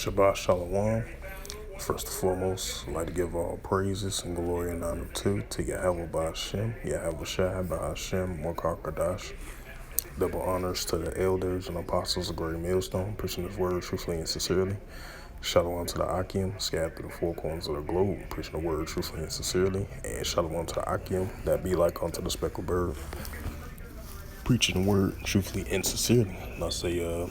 Shabbat Shalom. First and foremost, I'd like to give all praises and glory and honor to Yahweh Ba'Shem, Yahweh Shai Ba'Shem, Mokar Double honors to the elders and apostles of Great Millstone, preaching His word truthfully and sincerely. Shalom to the Akim, scattered through the four corners of the globe, preaching the word truthfully and sincerely. And shalom to the Akim, that be like unto the speckled bird, preaching the word truthfully and sincerely. And I say,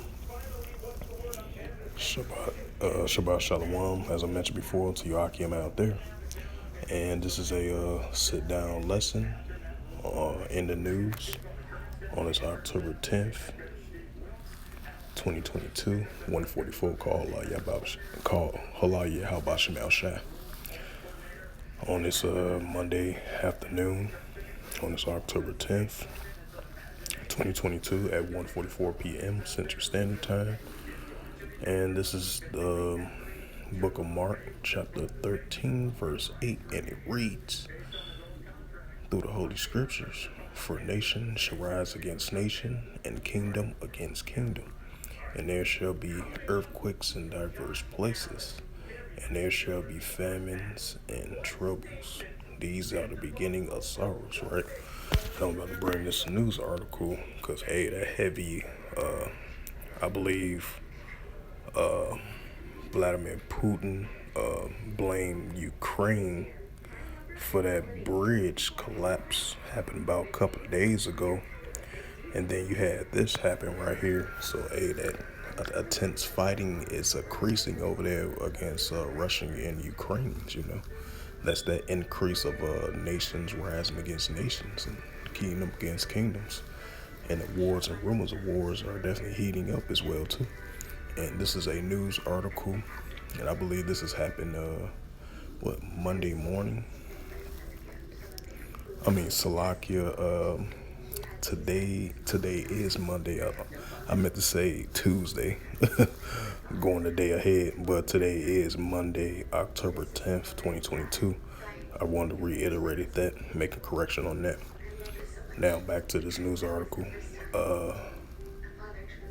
Shabbat Shalom, as I mentioned before, to you Akim out there. And this is a sit-down lesson in the news on this October 10th, 2022, 144, called Halal Yahweh Al Shai. On this Monday afternoon, on this October 10th, 2022 at 1:44 p.m. Central Standard Time. And this is the book of Mark, chapter 13, verse 8, and it reads, through the Holy Scriptures, for nation shall rise against nation, and kingdom against kingdom. And there shall be earthquakes in diverse places, and there shall be famines and troubles. These are the beginning of sorrows, right? I'm about to bring this news article, because, hey, that heavy, I believe, Vladimir Putin blamed Ukraine for that bridge collapse happened about a couple of days ago. And then you had this happen right here. So, hey, that intense fighting is increasing over there against Russia and Ukraine, That's that increase of nations rising against nations and kingdom against kingdoms. And the wars and rumors of wars are definitely heating up as well, too. And this is a news article, and I believe this has happened, Monday morning? Salakia, today is Monday. I meant to say Tuesday, going the day ahead, but today is Monday, October 10th, 2022. I wanted to reiterate that, make a correction on that. Now back to this news article.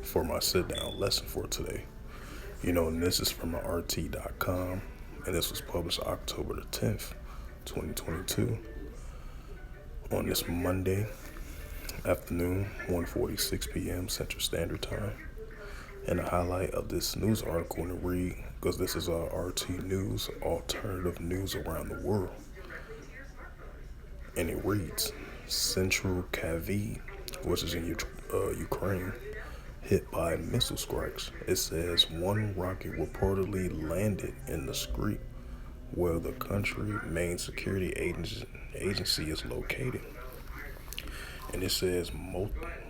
For my sit-down lesson for today. And this is from RT.com, and this was published October the 10th, 2022, on this Monday afternoon, 1:46 p.m. Central Standard Time. And the highlight of this news article in the read, because this is RT News, alternative news around the world. And it reads, Central Kiev, which is in Ukraine, hit by missile strikes. It says one rocket reportedly landed in the street where the country's main security agency is located. And it says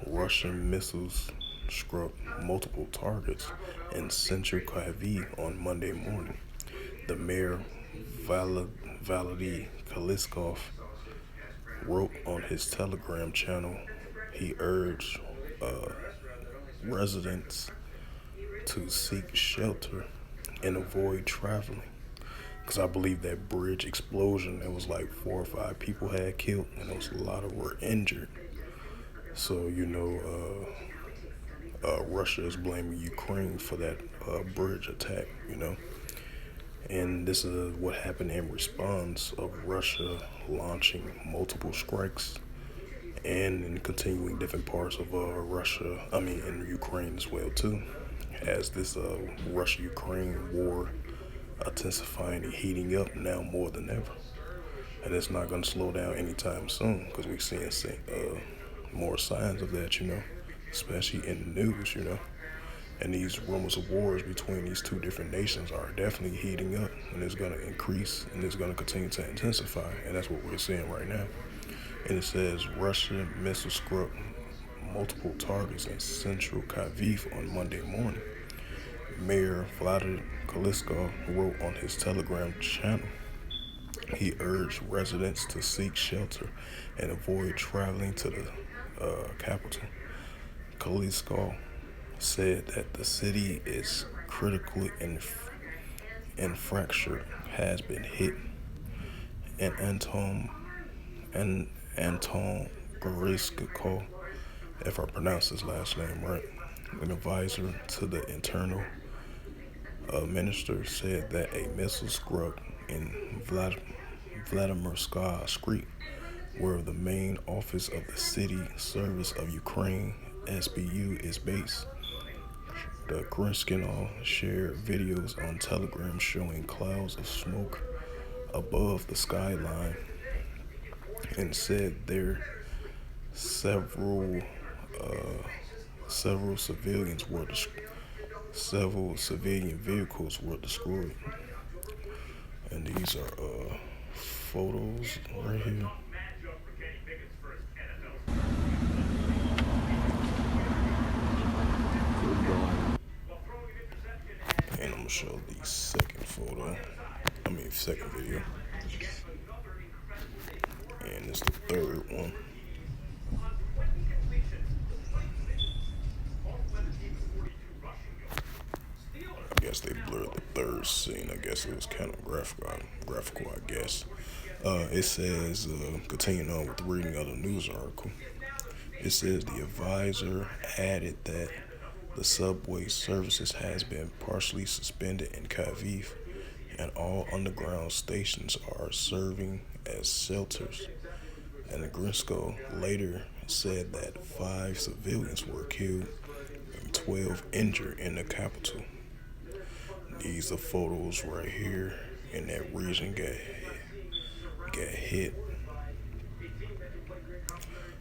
Russian missiles struck multiple targets in central Kiev on Monday morning. The mayor, Valery Kaliskov, wrote on his Telegram channel. He urged residents to seek shelter and avoid traveling, because I believe that bridge explosion, it was like 4 or 5 people had killed, and there was a lot of were injured. So Russia is blaming Ukraine for that bridge attack, and this is what happened in response of Russia launching multiple strikes and in continuing different parts of in Ukraine as well too, as this Russia-Ukraine war intensifying and heating up now more than ever, and it's not going to slow down anytime soon, because we're seeing more signs of that, especially in the news, and these rumors of wars between these two different nations are definitely heating up, and it's going to increase, and it's going to continue to intensify, and that's what we're seeing right now. And it says Russian missiles struck multiple targets in central Kiev on Monday morning. Mayor Vladimir Kaliskov wrote on his Telegram channel. He urged residents to seek shelter and avoid traveling to the capital. Kaliskov said that the city is critically fractured, has been hit, and Anton Goriskiko, if I pronounce his last name right, an advisor to the Internal A minister said that a missile struck in Vladimirsky Street, where the main office of the City Service of Ukraine (SBU) is based. The Krinskinov shared videos on Telegram showing clouds of smoke above the skyline and said there several several civilians were several civilian vehicles were destroyed. And these are photos right here. And I'm gonna show the second photo. Second video. And it's the third one. I guess they blurred the third scene. I guess it was kind of graphical, I guess. It says, continuing on with the reading of the news article, it says the advisor added that the subway services has been partially suspended in Kiev, and all underground stations are serving as shelters. And the Grinsko later said that 5 civilians were killed and 12 injured in the capital. These are photos right here in that region got hit.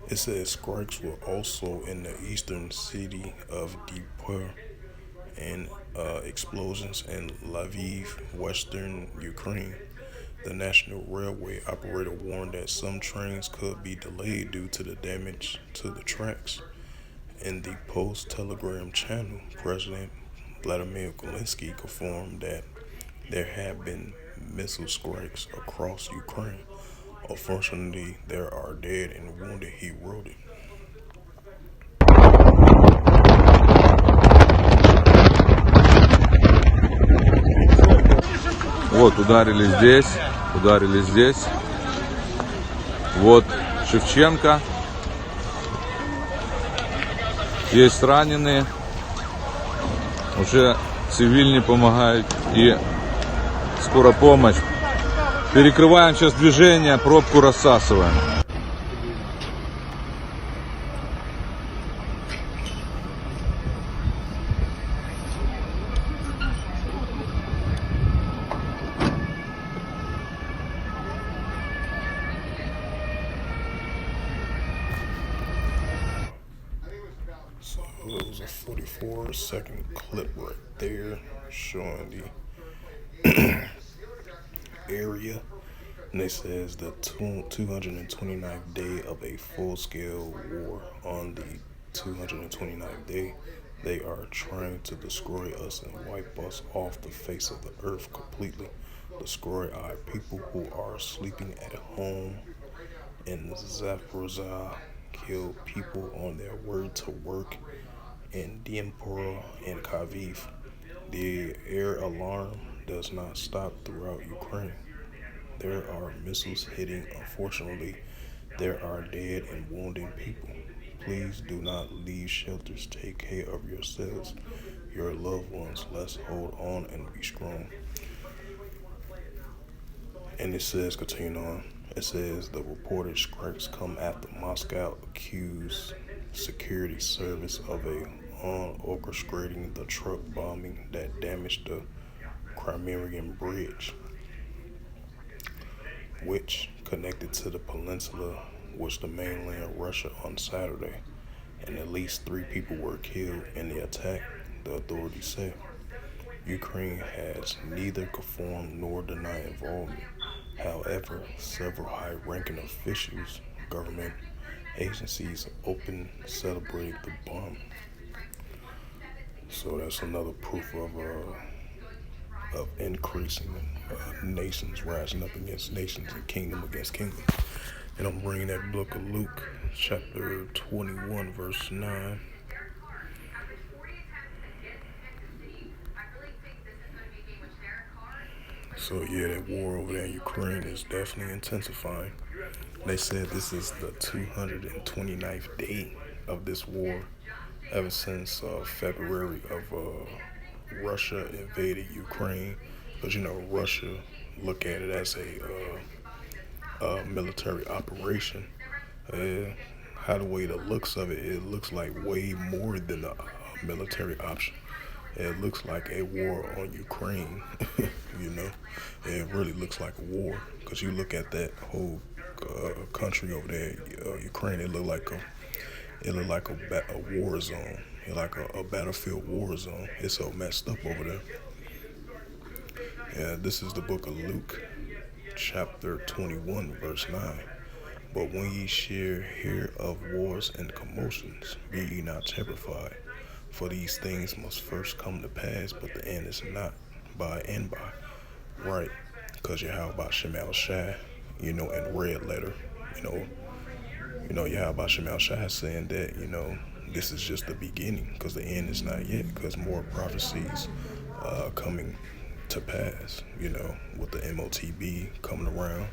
It says strikes were also in the eastern city of Dnipro and explosions in Lviv, western Ukraine. The National Railway operator warned that some trains could be delayed due to the damage to the tracks. In the Post-Telegram channel, President Vladimir Zelensky confirmed that there have been missile strikes across Ukraine. Unfortunately, there are dead and wounded, he wrote it. Вот, ударили здесь. Вот Шевченко. Есть раненые. Уже цивильные помогают и скорая помощь. Перекрываем сейчас движение, пробку рассасываем. So it was a 44-second clip right there showing the area. And it says the 229th day of a full-scale war. On the 229th day, they are trying to destroy us and wipe us off the face of the earth completely. Destroy our people who are sleeping at home in Zaporozhye, kill people on their way to work in Dnipro and Kiev. The air alarm does not stop throughout Ukraine. There are missiles hitting. Unfortunately, there are dead and wounded people. Please do not leave shelters. Take care of yourselves, your loved ones. Let's hold on and be strong. And it says, continuing on, it says the reported strikes come after Moscow accused security service of orchestrating the truck bombing that damaged the Crimean Bridge, which connected to the peninsula with the mainland Russia on Saturday, and at least 3 people were killed in the attack, the authorities said. Ukraine has neither confirmed nor denied involvement. However, several high-ranking officials, government agencies, openly celebrated the bomb. So that's another proof of increasing nations rising up against nations and kingdom against kingdom. And I'm bringing that book of Luke, chapter 21, verse 9. So yeah, that war over there in Ukraine is definitely intensifying. They said this is the 229th day of this war ever since February of Russia invaded Ukraine, because Russia look at it as a military operation. Uh, how the way the looks of it, it looks like way more than a military option. It looks like a war on Ukraine. you know, it really looks like a war, because you look at that whole country over there, Ukraine. It look like a war zone. It like a battlefield war zone. It's so messed up over there. And this is the book of Luke, chapter 21, verse 9. But when ye shall hear of wars and commotions, be ye not terrified, for these things must first come to pass, but the end is not by and by. Right? Because Yahweh Shemal Shai, in red letter, Yahweh Shemal Shai saying that, this is just the beginning, because the end is not yet, because more prophecies coming to pass, with the MOTB coming around.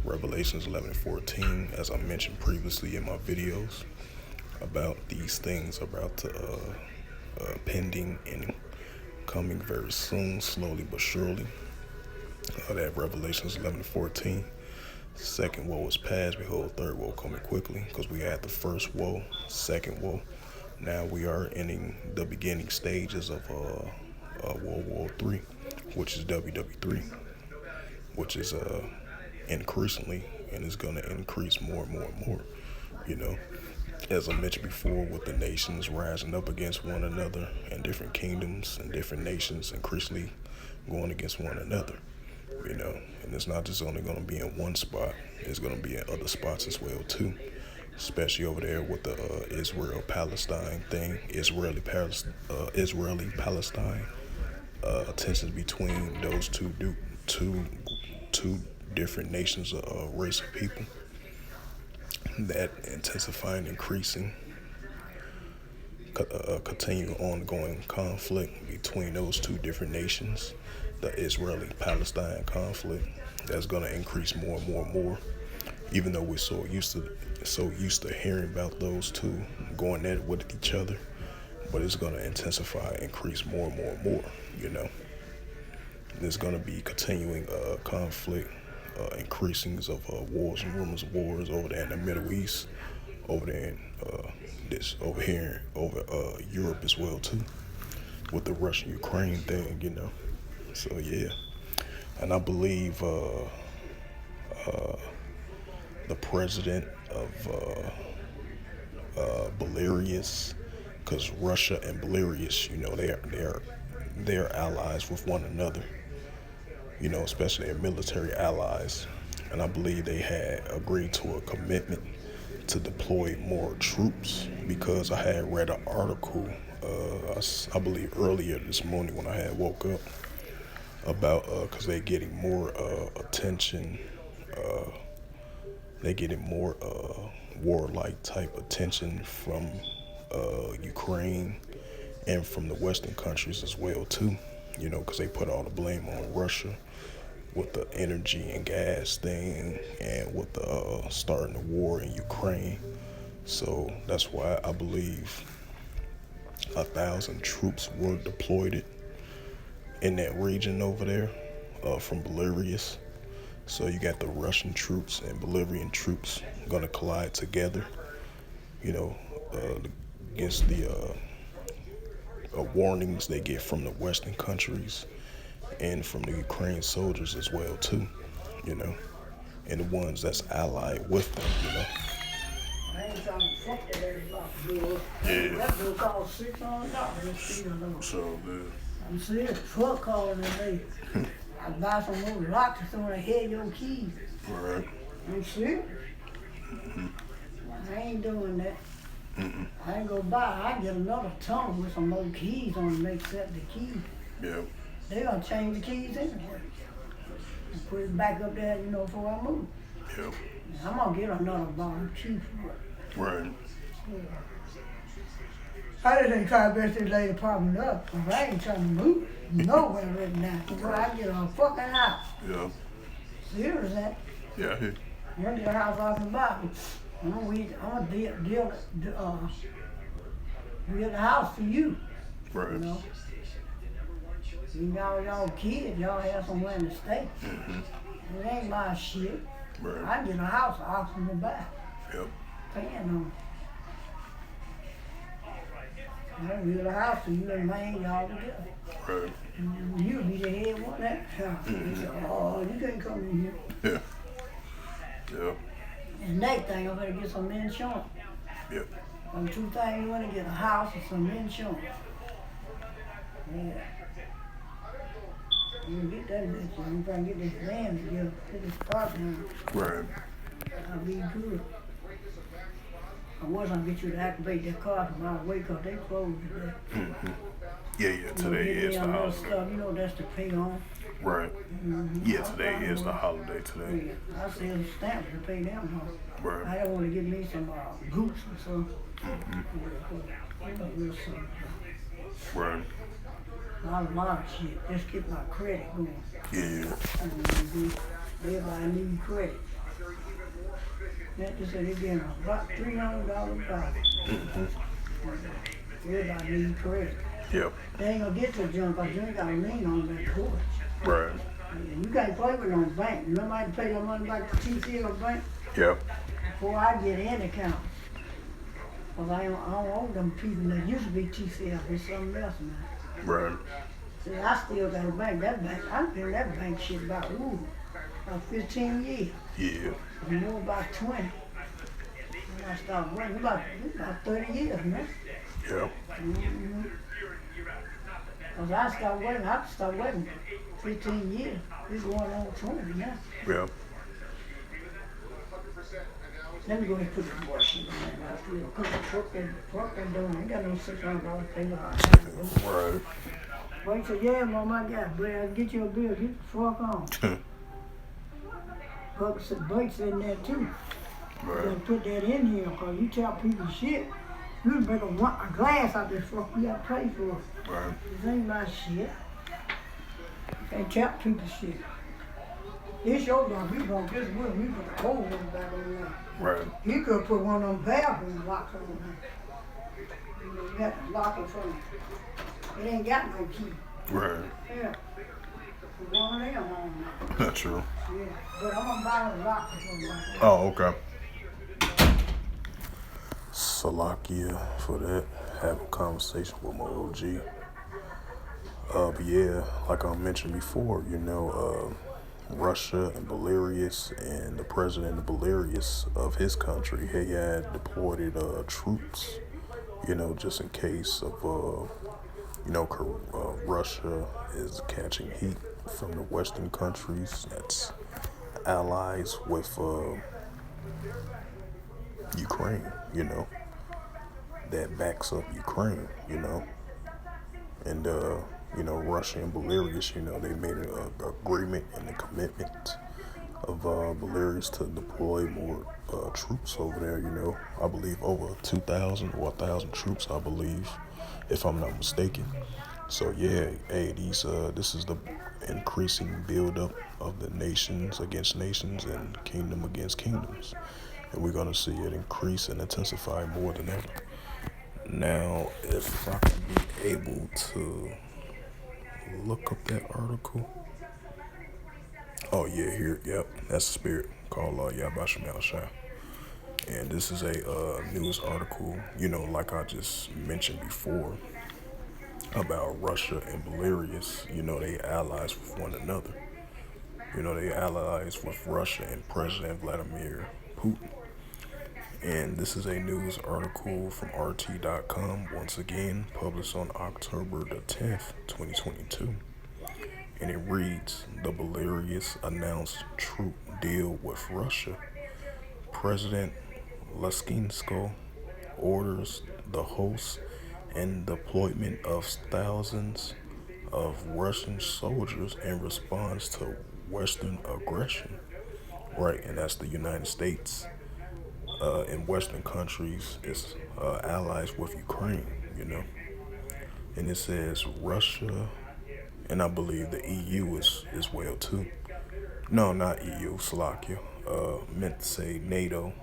Revelations 11:14, as I mentioned previously in my videos, about these things about to pending and coming very soon, slowly but surely. That Revelations 11:14. Second woe is past, behold, third woe coming quickly, because we had the first woe, second woe. Now we are in the beginning stages of World War III, which is WW3, which is increasingly, and it's going to increase more and more and more, as I mentioned before, with the nations rising up against one another, and different kingdoms and different nations increasingly going against one another, and it's not just only going to be in one spot, it's going to be in other spots as well too, especially over there with the Israel-Palestine thing, Israeli-Palestine, tensions between those two different nations, race of people, that intensifying, increasing, continuing ongoing conflict between those two different nations, the Israeli-Palestine conflict, that's going to increase more and more and more, even though we're so used to hearing about those two going at it with each other, but it's going to intensify, increase more and more and more, There's going to be continuing conflict, increasings of wars and rumors of wars over there in the Middle East, over there in over Europe as well too, with the Russian-Ukraine thing, So yeah, and I believe the president of Belarus, because Russia and Belarus, they're allies with one another, especially their military allies. And I believe they had agreed to a commitment to deploy more troops, because I had read an article, I believe earlier this morning when I had woke up, about, because they're getting more attention, they're getting more warlike type attention from Ukraine and from the Western countries as well too, because they put all the blame on Russia with the energy and gas thing, and with the starting the war in Ukraine. So that's why I believe 1,000 troops were deployed in that region over there, from Belarus. So you got the Russian troops and Bolivian troops gonna collide together, against the warnings they get from the Western countries and from the Ukraine soldiers as well too, and the ones that's allied with them, I ain't trying to fuck that everybody bill. Yeah. That bill cost $600. So good. I'm serious. Truck calling me. I buy some more locks so I hear your keys. All right. I'm serious. I ain't doing that. I ain't gonna buy. I get another tunnel with some more keys on to make set the keys. Yeah. They gonna change the keys anyway. And put it back up there, before I move. Yeah. I'm gonna get another bottle cheap. Right. I just ain't trying to mess this lady apartment up, 'cause I ain't trying to move nowhere right now. So I get a fucking house. Yeah. Serious that. Yeah. I hear. I'm gonna get a house off the bottom. I'm gonna build the house for you. Right. You know, y'all kids, y'all have somewhere in the States. It ain't my shit. Right. I get a house, auction to buy. Yep. Paying on it. I build a house so you and man y'all together. Right. You'll be the head one that house. They say, oh, you can't come in here. Yeah. Yep. And next thing, I'm gonna get some insurance. Yep. Them two things, you wanna get a house and some insurance. Yeah. You can get that bitch, you try to get this land together, get this property down. Right. I'll be good. I was gonna get you to activate that card from our way, cause they closed today. Yeah, yeah. Today is the holiday. Stuff, you know that's to pay on. Right. Yeah, today is the holiday today. Yeah, I sell stamps to pay them off. Right. I don't want to get me some boots or something. Something. Right. A lot of shit. Just get my credit going. Yeah. Everybody need credit. That just said they're getting about $300 back. Everybody need credit. Yep. They ain't gonna get to junk because you ain't got a lien on that court. Right. You can't play with no bank. Remember I had to pay that money back to TCL Bank Yep. before I get in account. Because I don't owe them people that used to be TCL. It's something else now. Right. See, I still got a bank. That bank, I've been in that bank shit about 15 years. Yeah. More about 20. When I started working, about 30 years now. Yep. Because I started working 15 years. This going on 20 now. Yep. Let me go ahead and put the washing in there. I feel put the truck and doing. Ain't got no $600 pay out. Right. Wait till Mom, I got, but I'll get you a bill. Get the fuck on. Bucks in there too. You gotta Right. put that in here, because you tell people shit. You make a glass out there, fuck, you gotta pay for it. Right. This ain't my shit. Can't tell people shit. This your dog, we gonna this wood, we put a hole in the back of the wall. Right. You could put one of them bathroom locks on there. You got to lock it from it. It ain't got no key. Right. Yeah. Put one of them on there. That's true. Yeah. But I'm gonna buy a lock or something like that. Oh, okay. Salakia for that. Have a conversation with my OG. But yeah, like I mentioned before, Russia and Belarus and the president of Belarus of his country, he had deployed troops, just in case of, Russia is catching heat from the Western countries that's allies with Ukraine, that backs up Ukraine, and Russia and Belarus, they made an agreement and a commitment of Belarus to deploy more troops over there, I believe over 2,000 or 1,000 troops, I believe, if I'm not mistaken. So yeah, hey, this is the increasing buildup of the nations against nations and kingdom against kingdoms. And we're gonna see it increase and intensify more than ever. Now, if I can be able to look up that article. Oh yeah, here, yep, that's the spirit called Yabashim Al-Shah. And this is a news article, like I just mentioned before, about Russia and Belarus. They allies with one another. They allies with Russia and President Vladimir Putin. And this is a news article from RT.com, once again, published on October the 10th, 2022. And it reads, the Belarus announced troop deal with Russia. President Luskinsko orders the host and deployment of thousands of Russian soldiers in response to Western aggression. Right, and that's the United States. In Western countries, is allies with Ukraine, And it says Russia, and I believe the EU is well too. No, not EU, Slovakia. Meant to say NATO.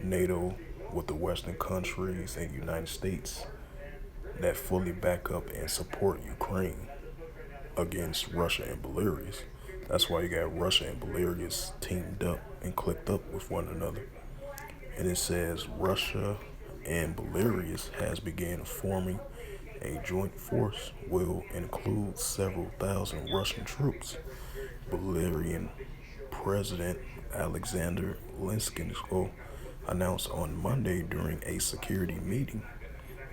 NATO with the Western countries and United States that fully back up and support Ukraine. against Russia and Belarus. That's why you got Russia and Belarus teamed up and clicked up with one another. And it says Russia and Belarus has begun forming a joint force will include several thousand Russian troops. Belarusian President Alexander Lukashenko announced on Monday during a security meeting.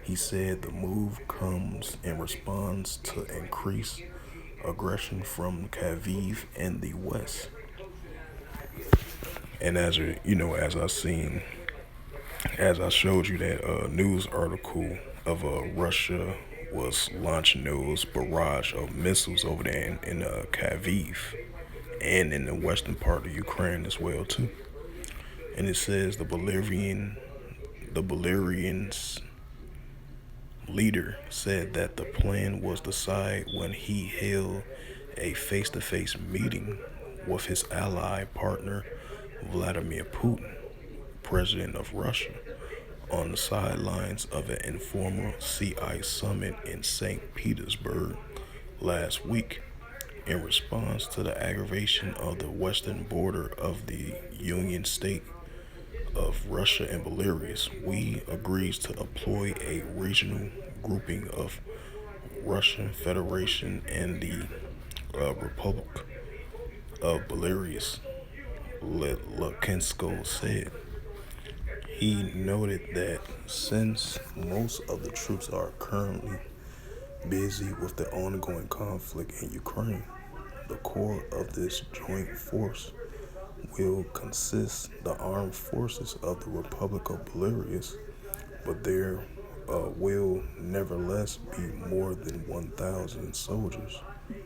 He said the move comes in response to increased aggression from Kiev and the West. And as I showed you that news article of Russia was launching those barrage of missiles over there in Kiev and in the western part of Ukraine as well too. And it says the Belarusians leader said that the plan was decided when he held a face-to-face meeting with his ally partner Vladimir Putin, president of Russia, on the sidelines of an informal sea ice summit in St. Petersburg last week. In response to the aggravation of the western border of the Union state of Russia and Belarus, we agreed to employ a regional grouping of Russian Federation and the Republic of Belarus, Lukashenko said. He noted that since most of the troops are currently busy with the ongoing conflict in Ukraine, the core of this joint force will consist the armed forces of the Republic of Belarus, but there will nevertheless be more than 1,000 soldiers.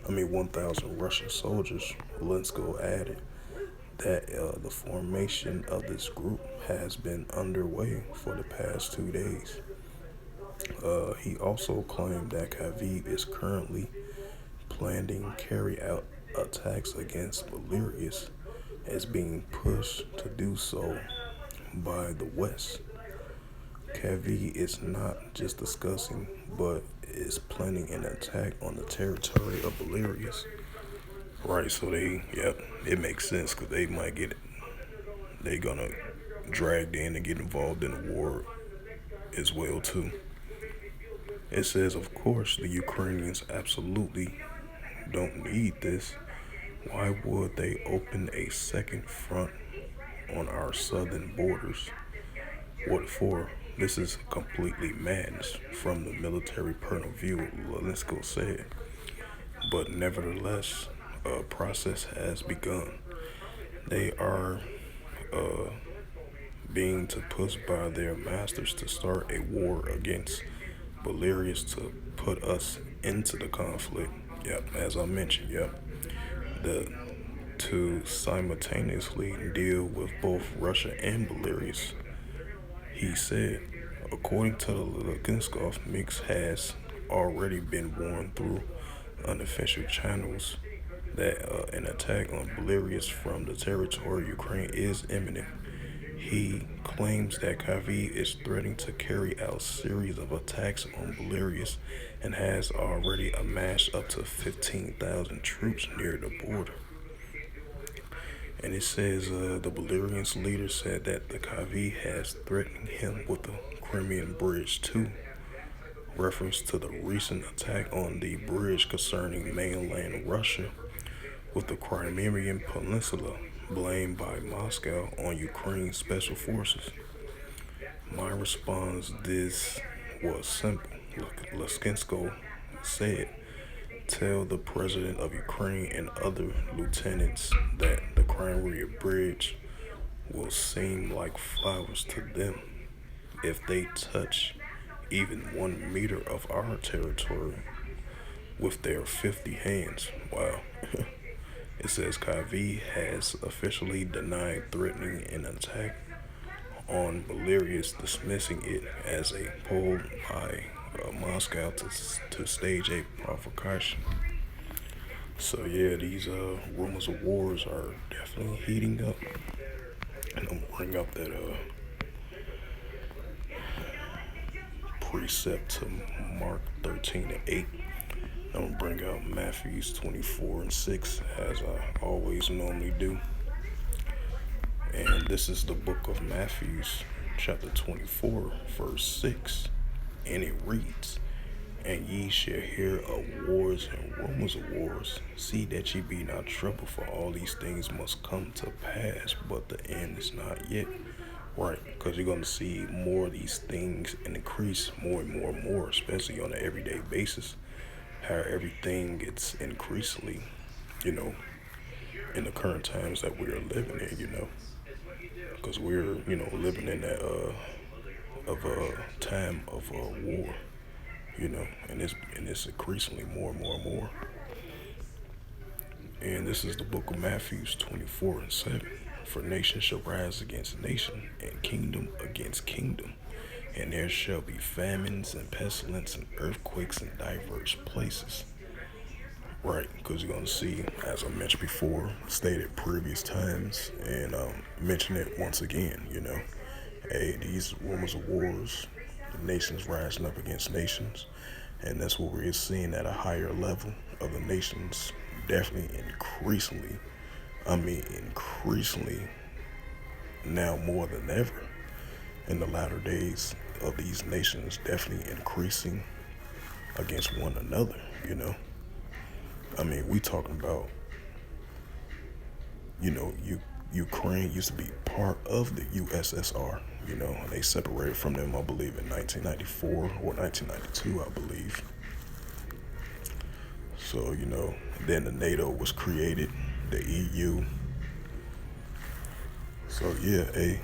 1,000 Russian soldiers, Lensko added that the formation of this group has been underway for the past 2 days. He also claimed that Kiev is currently planning to carry out attacks against Belarus as being pushed to do so by the West. Kiev is not just discussing, but is planning an attack on the territory of Belarus. Right, so it makes sense because they're gonna drag in and get involved in the war as well too. It says, of course, the Ukrainians absolutely don't need this. Why would they open a second front on our southern borders? What for? This is completely madness from the military point of view, Leninsko said. But nevertheless, a process has begun. They are being to push by their masters to start a war against Belarus to put us into the conflict. Yep, as I mentioned, to simultaneously deal with both Russia and Belarus. He said, according to the Lukashenko mix has already been warned through unofficial channels that an attack on Belarus from the territory of Ukraine is imminent. He claims that Kiev is threatening to carry out a series of attacks on Belarus and has already amassed up to 15,000 troops near the border. And it says the Belarusian leader said that the Kiev has threatened him with the Crimean Bridge too, reference to the recent attack on the bridge concerning mainland Russia with the Crimean Peninsula blamed by Moscow on Ukraine's special forces. My response this was simple, Lukashenko said. Tell the president of Ukraine and other lieutenants that the Crimean Bridge will seem like flowers to them if they touch even 1 meter of our territory with their 50 hands. Wow. It says Kiev has officially denied threatening an attack on Belarus, dismissing it as a pull by Moscow to stage a provocation. So these rumors of wars are definitely heating up. And I'm gonna bring up that precept to Mark 13:8. I'm gonna bring out Matthews 24 and 6 as I always normally do. And this is the book of Matthews, chapter 24, verse 6. And it reads, And ye shall hear of wars and rumors of wars. See that ye be not troubled, for all these things must come to pass, but the end is not yet. Right, because you're going to see more of these things increase more and more and more, especially on an everyday basis. How everything gets increasingly, you know, in the current times that we're living in, because we're, living in that of a time of war, and it's increasingly more and more and more. And this is the book of Matthews 24 and 7. For nation shall rise against nation, and kingdom against kingdom. And there shall be famines and pestilence and earthquakes in diverse places. Right, because you're going to see, as I mentioned before, stated previous times, and mention it once again, hey, these rumors of wars, nations rising up against nations, and that's what we're seeing at a higher level of the nations, definitely increasingly now more than ever in the latter days of these nations, definitely increasing against one another. We talking about, Ukraine used to be part of the USSR, and they separated from them, I believe, in 1994 or 1992, I believe. So, then the NATO was created, the EU. So, yeah,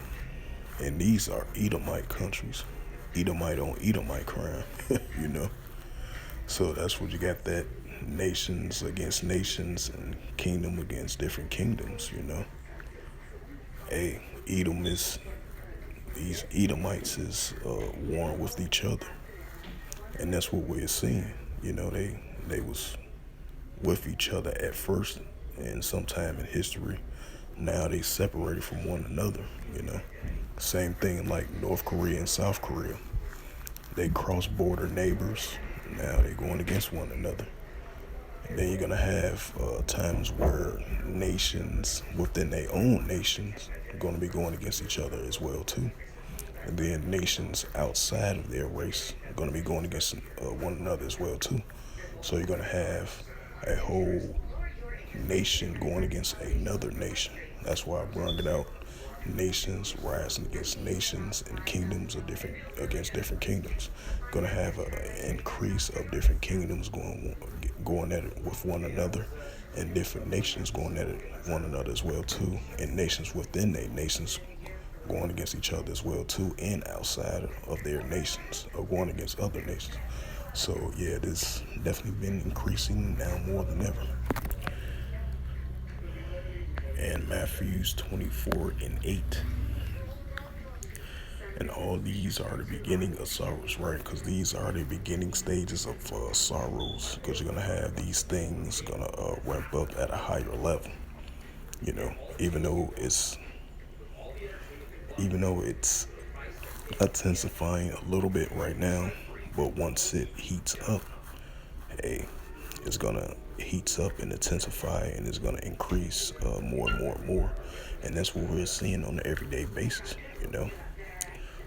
and these are Edomite countries, Edomite on Edomite crime, you know. So that's what you got, that nations against nations and kingdom against different kingdoms. Hey, these Edomites is warring with each other. And that's what we're seeing. They was with each other at first and sometime in history. Now they separated from one another. Same thing like North Korea and South Korea. They cross-border neighbors. Now they're going against one another. And then you're going to have times where nations within their own nations are going to be going against each other as well, too. And then nations outside of their race are going to be going against one another as well, too. So you're going to have a whole nation going against another nation. That's why I brought it out. Nations rising against nations and kingdoms against different kingdoms. Going to have an increase of different kingdoms going at it with one another, and different nations going at it with one another as well too, and nations within their nations going against each other as well too, and outside of their nations or going against other nations. So yeah, this definitely been increasing now more than ever. And Matthews 24 and 8. And all these are the beginning of sorrows, right? Because these are the beginning stages of sorrows. Because you're going to have these things going to ramp up at a higher level. Even though it's intensifying a little bit right now, but once it heats up, hey, it's gonna heats up and intensify, and it's gonna increase more and more and more. And that's what we're seeing on an everyday basis.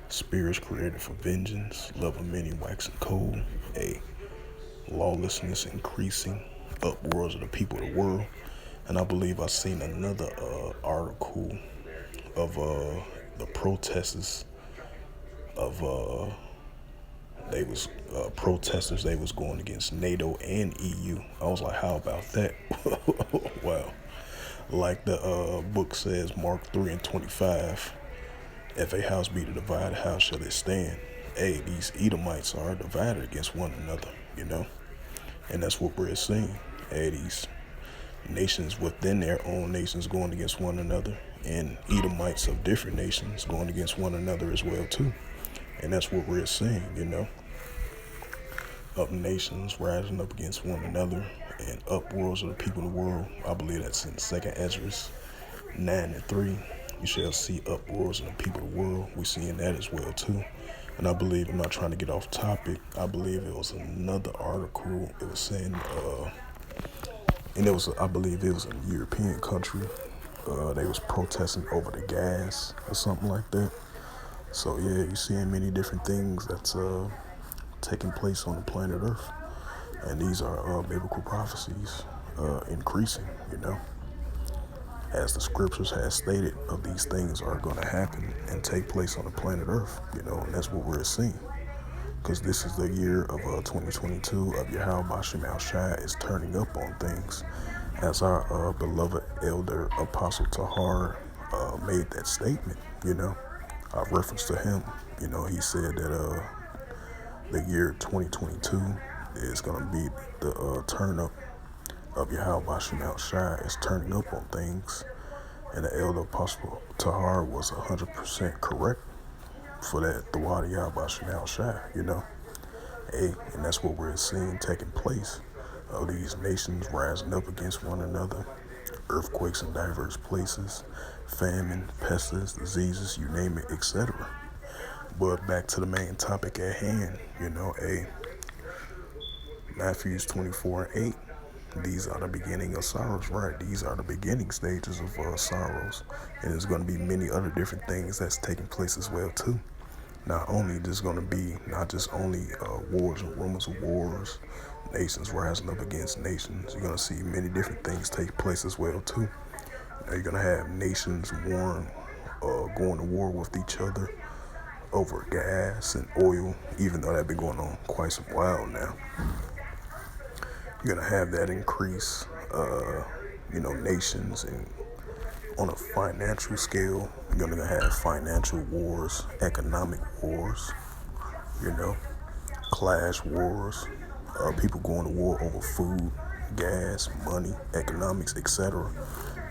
Spirits created for vengeance, love of many waxing cold, lawlessness increasing, uproars of the people of the world. And I believe I seen another article of the protesters of they was protesters. They was going against NATO and EU. I was like, how about that? Wow. Like the book says, Mark 3 and 25, if a house be divided, how shall it stand? Hey, these Edomites are divided against one another, and that's what we're seeing. Hey, these nations within their own nations going against one another, and Edomites of different nations going against one another as well too. And that's what we're seeing, Up nations rising up against one another, and uproars of the people of the world. I believe that's in 2nd Ezra 9 and 3. You shall see uproars of the people of the world. We're seeing that as well too. And I believe, I'm not trying to get off topic, I believe it was another article, it was saying, and it was, I believe it was a European country, they was protesting over the gas or something like that. So yeah, you're seeing many different things that's taking place on the planet Earth. And these are biblical prophecies increasing, as the scriptures has stated, of these things are going to happen and take place on the planet Earth, and that's what we're seeing. Because this is the year of 2022 of Yahweh Bashim Al Shai is turning up on things. As our beloved elder Apostle Tahar made that statement, I reference to him, he said that the year 2022 is going to be the turn up of Yahweh Bashim Al Shai is turning up on things. And the elder Apostle Tahar was 100% correct for that throughout Yahweh Bashim Al Shai, Hey, and that's what we're seeing taking place. Of these nations rising up against one another, earthquakes in diverse places, famine, pestilence, diseases, you name it, etc. But back to the main topic at hand, Matthew 24:8. These are the beginning of sorrows, right? These are the beginning stages of sorrows. And there's going to be many other different things that's taking place as well, too. Not only there's going to be not just only wars and rumors of wars, nations rising up against nations. You're going to see many different things take place as well, too. You're going to have nations going to war with each other over gas and oil, even though that's been going on quite some while now. You're going to have that increase, nations, and on a financial scale, you're going to have financial wars, economic wars, class wars, people going to war over food, gas, money, economics, etc.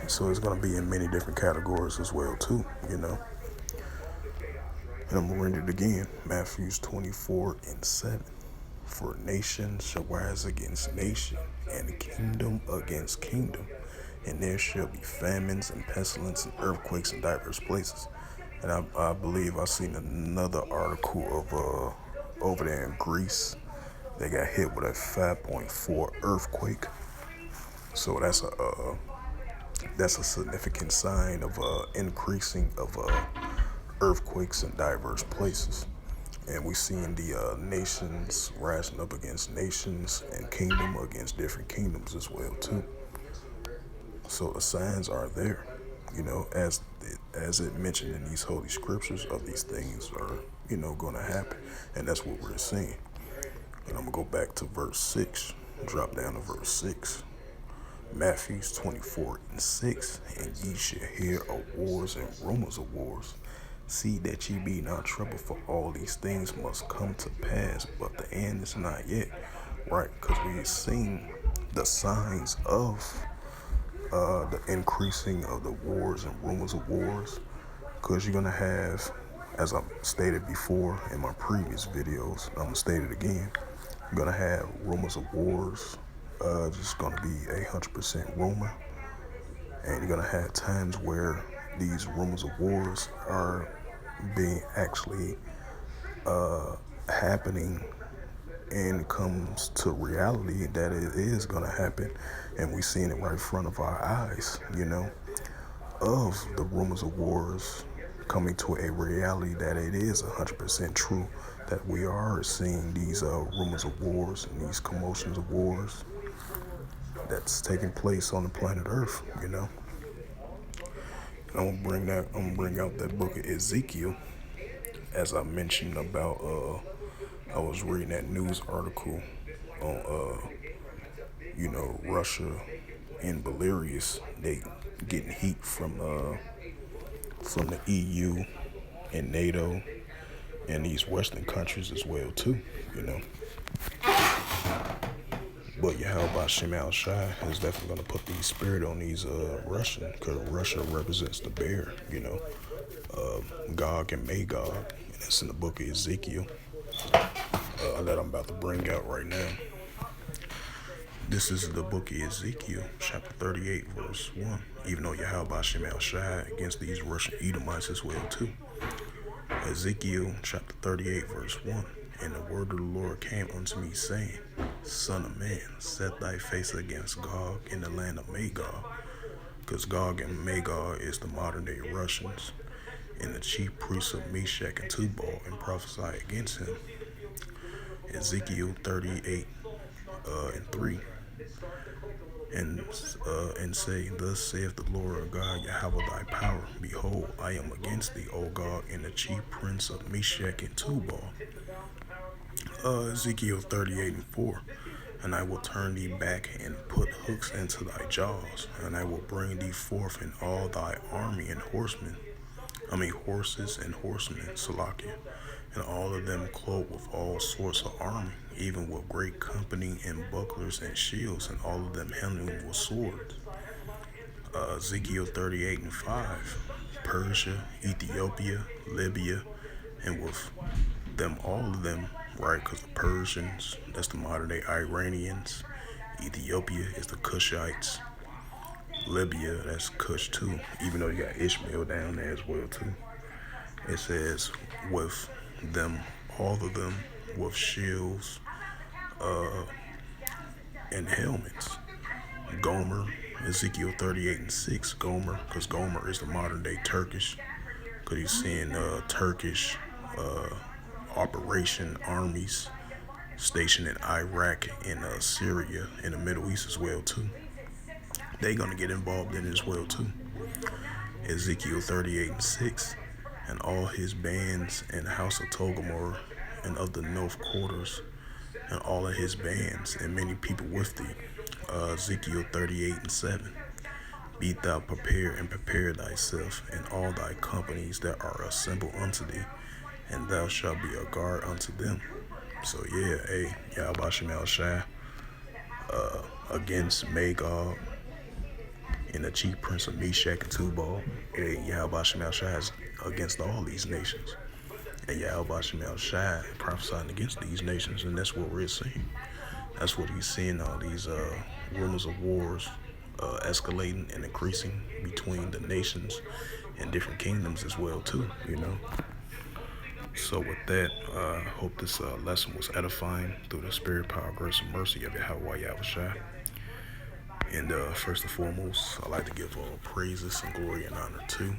So it's going to be in many different categories as well, too, And I'm going to read it again, Matthew 24:7. For nation shall rise against nation, and kingdom against kingdom, and there shall be famines and pestilence and earthquakes in diverse places. And I believe I seen another article of over there in Greece, they got hit with a 5.4 earthquake. So that's a significant sign of increasing of earthquakes in diverse places. And we're seeing the nations rising up against nations and kingdom against different kingdoms as well, too. So the signs are there, as it mentioned in these holy scriptures of these things are, going to happen. And that's what we're seeing. And I'm going to go back to verse 6, drop down to verse 6. Matthew 24:6. And ye shall hear of wars and rumors of wars. See that ye be not troubled, for all these things must come to pass, but the end is not yet. Right, because we've seen the signs of the increasing of the wars and rumors of wars. Because you're going to have, as I stated before in my previous videos, I'm going to state it again, you're going to have rumors of wars, just going to be 100% rumor. And you're going to have times where these rumors of wars are being actually happening, and it comes to reality that it is going to happen, and we're seeing it right in front of our eyes, of the rumors of wars coming to a reality that it is 100% true, that we are seeing these rumors of wars and these commotions of wars that's taking place on the planet Earth, I'm gonna bring out that book of Ezekiel, as I mentioned about. I was reading that news article on, Russia and Belarus. They getting heat from the EU and NATO and these Western countries as well too, But Yahweh Bashim Al Shai is definitely going to put the spirit on these Russian, because Russia represents the bear, Gog and Magog, and that's in the book of Ezekiel that I'm about to bring out right now. This is the book of Ezekiel, chapter 38, verse 1. Even though Yahweh Bashim Al Shai against these Russian Edomites as well too. Ezekiel chapter 38, verse 1. And the word of the Lord came unto me, saying, Son of man, set thy face against Gog in the land of Magog, because Gog and Magog is the modern day Russians, and the chief priests of Meshach and Tubal, and prophesy against him. Ezekiel 38 and 3. And say, Thus saith the Lord God, Yahweh thy power. Behold, I am against thee, O Gog, and the chief prince of Meshach and Tubal. Ezekiel 38 and 4. And I will turn thee back and put hooks into thy jaws, and I will bring thee forth in all thy army and horsemen. Horses and horsemen, Salakia, and all of them clothed with all sorts of armor, even with great company and bucklers and shields, and all of them handling with swords. Ezekiel 38 and 5, Persia, Ethiopia, Libya, and with them, all of them, right? Because the Persians, that's the modern day Iranians. Ethiopia is the Cushites. Libya, that's Cush too, even though you got Ishmael down there as well too. It says, with them, all of them, with shields and helmets. Gomer, Ezekiel 38 and 6, Gomer, because Gomer is the modern day Turkish, because he's seeing Turkish operation armies stationed in Iraq and Syria in the Middle East as well too. They're going to get involved in it as well too. Ezekiel 38 and 6, and all his bands and the house of Togomor and of the north quarters, and all of his bands and many people with thee. Ezekiel 38 and 7, be thou prepared and prepare thyself, and all thy companies that are assembled unto thee, and thou shalt be a guard unto them. So yeah, hey, Yahweh Shemel Shai against Magog and the chief prince of Meshach and Tubal. Hey, Yahweh Shemel Shai is against all these nations. And Yahweh Shemel Shai prophesying against these nations, and that's what we're seeing. That's what he's seeing, all these rumors of wars escalating and increasing between the nations and different kingdoms as well too, you know. So with that, I hope this lesson was edifying through the spirit, power, grace, and mercy of Yahweh Yahushua. And first and foremost, I'd like to give all praises and glory and honor to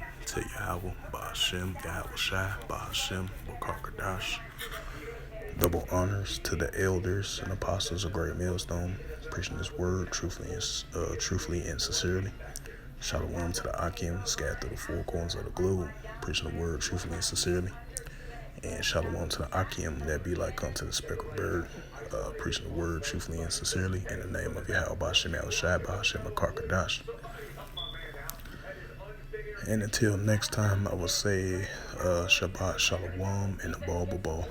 Yahweh, Ba'ashem, Yahushua, Ba'ashem, B'Karkadash. Double honors to the elders and apostles of Great Millstone, preaching this word truthfully and sincerely. Shalom to the Akim, scattered through the four corners of the globe, preaching the word truthfully and sincerely. And shalom to the Akim that be like unto the speckled bird, preaching the word truthfully and sincerely in the name of Yahweh Ba'ashem Yahushua Ba'ashem B'Karkadash. And until next time, I will say Shabbat Shalom and a ball.